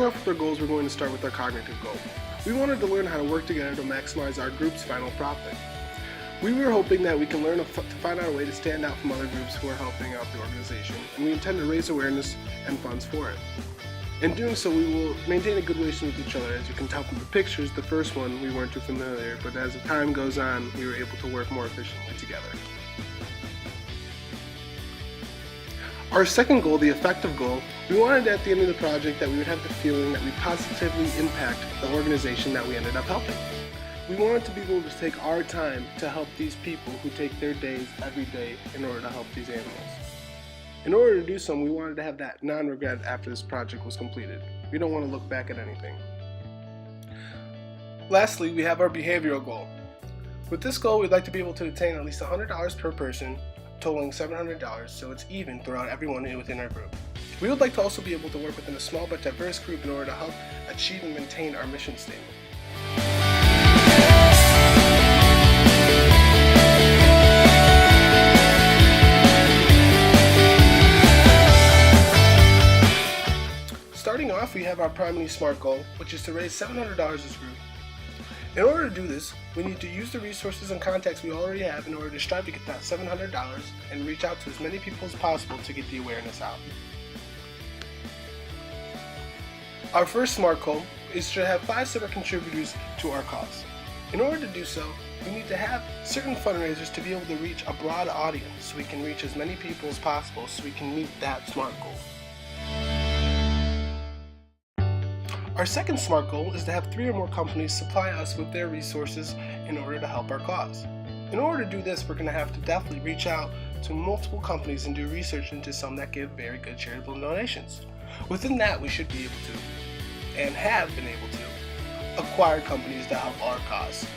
off with our goals, we're going to start with our cognitive goal. We wanted to learn how to work together to maximize our group's final profit. We were hoping that we can learn to find out a way to stand out from other groups who are helping out the organization, and we intend to raise awareness and funds for it. In doing so, we will maintain a good relationship with each other. As you can tell from the pictures, the first one we weren't too familiar, but as the time goes on, we were able to work more efficiently together. Our second goal, the effective goal, we wanted at the end of the project that we would have the feeling that we positively impact the organization that we ended up helping. We wanted to be able to take our time to help these people who take their days every day in order to help these animals. In order to do so, we wanted to have that non-regret after this project was completed. We don't want to look back at anything. Lastly, we have our behavioral goal. With this goal, we'd like to be able to attain at least $100 per person, totaling $700, so it's even throughout everyone within our group. We would like to also be able to work within a small but diverse group in order to help achieve and maintain our mission statement. Starting off, we have our primarily SMART goal, which is to raise $700 as a group. In order to do this, we need to use the resources and contacts we already have in order to strive to get that $700 and reach out to as many people as possible to get the awareness out. Our first SMART goal is to have 5 separate contributors to our cause. In order to do so, we need to have certain fundraisers to be able to reach a broad audience so we can reach as many people as possible so we can meet that SMART goal. Our second SMART goal is to have 3 or more companies supply us with their resources in order to help our cause. In order to do this, we're going to have to definitely reach out to multiple companies and do research into some that give very good charitable donations. Within that, we should be able to, and have been able to, acquire companies that help our cause.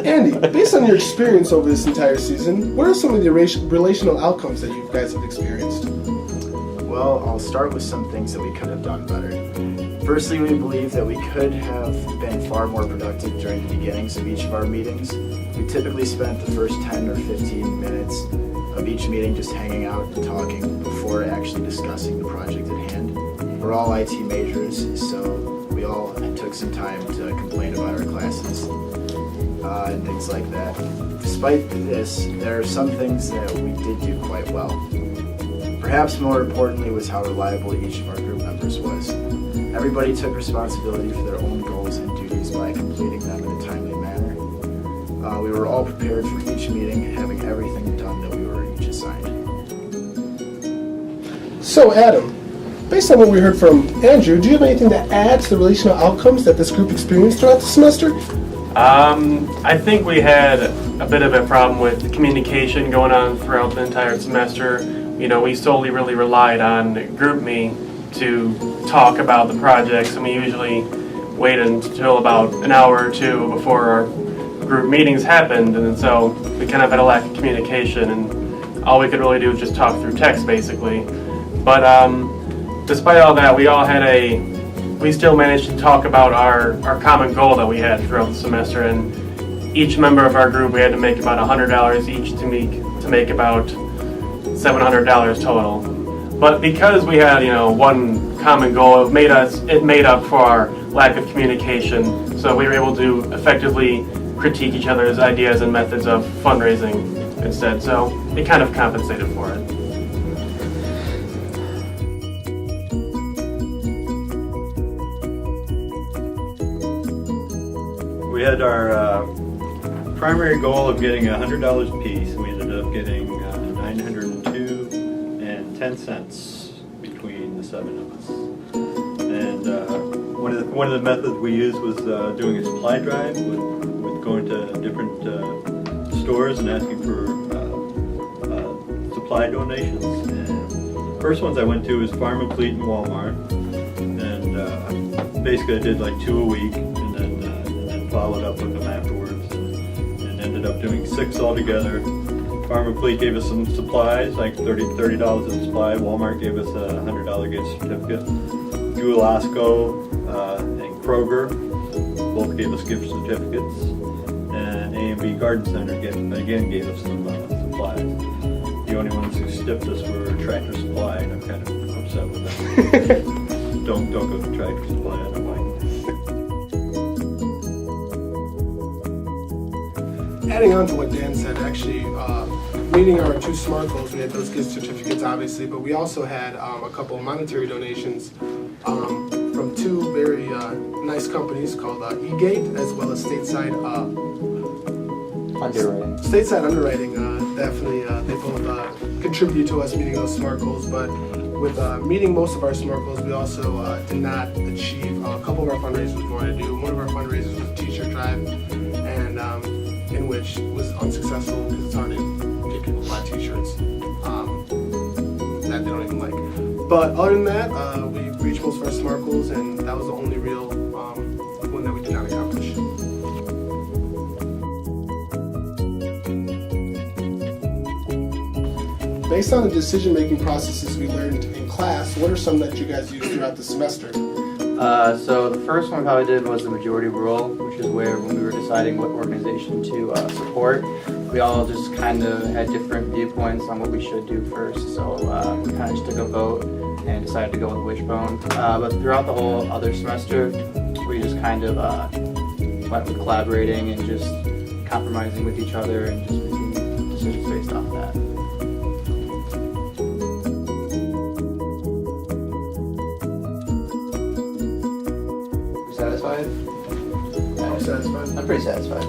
Andy, based on your experience over this entire season, what are some of the relational outcomes that you guys have experienced? Well, I'll start with some things that we could have done better. Firstly, we believe that we could have been far more productive during the beginnings of each of our meetings. We typically spent the first 10 or 15 minutes of each meeting just hanging out and talking before actually discussing the project at hand. We're all IT majors, so we all took some time to complain about our classes and things like that. Despite this, there are some things that we did do quite well. Perhaps more importantly was how reliable each of our group members was. Everybody took responsibility for their own goals and duties by completing them in a timely manner. We were all prepared for each meeting, having everything done that we were each assigned. So Adam, based on what we heard from Andrew, do you have anything to add to the relational outcomes that this group experienced throughout the semester? I think we had a bit of a problem with communication going on throughout the entire semester. You know, we solely really relied on GroupMe to talk about the projects, and we usually wait until about an hour or two before our group meetings happened, and so we kind of had a lack of communication, and all we could really do was just talk through text basically. But despite all that, we still managed to talk about our common goal that we had throughout the semester, and each member of our group, we had to make about $100 each to make about $700 total. But because we had, one common goal, it made up for our lack of communication. So we were able to effectively critique each other's ideas and methods of fundraising instead. So it kind of compensated for it. We had our primary goal of getting $100 apiece. We ended up getting $902 and 10 cents between the 7 of us. And one of the methods we used was doing a supply drive with going to different stores and asking for supply donations. And the first ones I went to was Farm and Fleet and Walmart, and basically I did like 2 a week, and then followed up with them afterwards, and ended up doing 6 altogether. Farm and Fleet gave us some supplies, like $30 of supply. Walmart gave us a $100 gift certificate. Julasco and Kroger both gave us gift certificates. And A&B Garden Center again gave us some supplies. The only ones who stiffed us were Tractor Supply, and I'm kind of upset with them. Don't go to Tractor Supply, I don't like it. Adding on to what Dan said, actually, meeting our 2 SMART goals, we had those gift certificates, obviously, but we also had a couple of monetary donations from 2 very nice companies called eGate, as well as Stateside Underwriting. Stateside Underwriting. Definitely, they both contribute to us meeting those SMART goals, but with meeting most of our SMART goals, we also did not achieve a couple of our fundraisers we wanted to do. One of our fundraisers was a t-shirt drive, and in which was unsuccessful because it's hard to get people to buy t-shirts that they don't even like. But other than that, we reached most of our SMART goals, and that was the only real one that we did not accomplish. Based on the decision-making processes we learned in class, what are some that you guys used throughout the semester? So the first one probably did was the majority rule, which is where when we were deciding what organization to support, we all just kind of had different viewpoints on what we should do first. So we kind of just took a vote and decided to go with Wishbone. But throughout the whole other semester, we just kind of went with collaborating and just compromising with each other and just making decisions based off that. Satisfied? I'm satisfied. I'm pretty satisfied.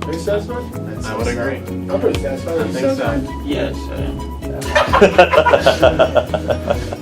Are you satisfied? I would agree. I'm pretty satisfied. Are you satisfied? Yes, I am.